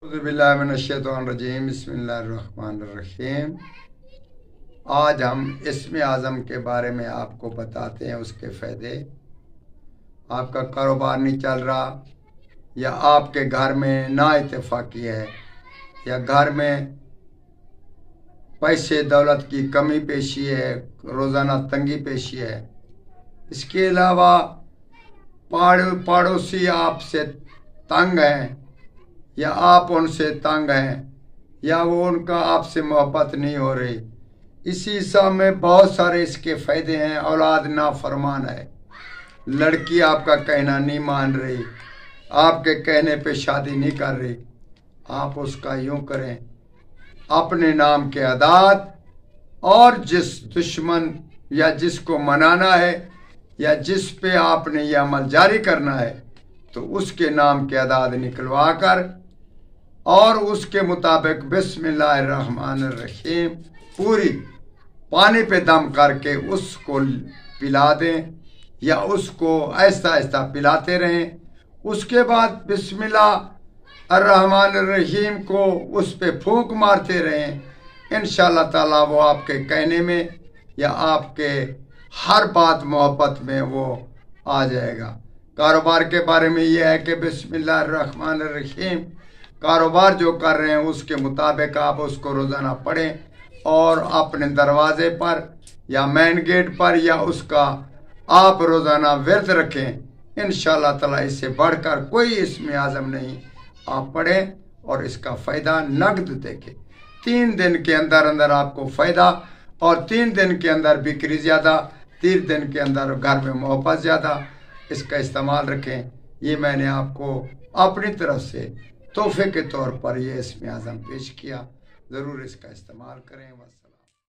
बिस्मिल्लाहिर्रहमानिर्रहीम बिस्मिल्लाहिर्रहमानिर्रहीम। आज हम इस्म आज़म के बारे में आपको बताते हैं, उसके फ़ायदे। आपका कारोबार नहीं चल रहा, या आपके घर में नाइत्तेफाकी है, या घर में पैसे दौलत की कमी पेशी है, रोज़ाना तंगी पेशी है। इसके अलावा पड़ोसी आपसे तंग हैं, या आप उनसे तंग हैं, या वो उनका आपसे मोहब्बत नहीं हो रही। इसी सब में बहुत सारे इसके फ़ायदे हैं। औलाद नाफरमान है, लड़की आपका कहना नहीं मान रही, आपके कहने पे शादी नहीं कर रही। आप उसका यूं करें, अपने नाम के आदात और जिस दुश्मन या जिसको मनाना है या जिस पे आपने यह अमल जारी करना है, तो उसके नाम के आदात निकलवा कर और उसके मुताबिक बिस्मिल्लाहिर्रहमानिर्रहीम पूरी पानी पे दम करके उसको पिला दें, या उसको ऐसा ऐसा पिलाते रहें। उसके बाद बिस्मिल्लाहिर्रहमानिर्रहीम को उस पे फूंक मारते रहें। इंशाअल्लाह ताला वो आपके कहने में या आपके हर बात मोहब्बत में वो आ जाएगा। कारोबार के बारे में ये है कि बिस्मिल्लाहिर्रहमानिर्रहीम कारोबार जो कर रहे हैं उसके मुताबिक आप उसको रोज़ाना पढ़ें, और अपने दरवाजे पर या मेन गेट पर या उसका आप रोज़ाना विर्द रखें। इंशाअल्लाह ताला इससे बढ़कर कोई इस्म आज़म नहीं। आप पढ़ें और इसका फ़ायदा नकद देखें। 3 दिन के अंदर अंदर आपको फ़ायदा, और 3 दिन के अंदर बिक्री ज़्यादा, 3 दिन के अंदर घर में मोहब्बत ज़्यादा। इसका इस्तेमाल रखें। ये मैंने आपको अपनी तरफ से तोहफे के तौर पर ये इस्म आज़म पेश किया। ज़रूर इसका इस्तेमाल करें। वस्सलाम।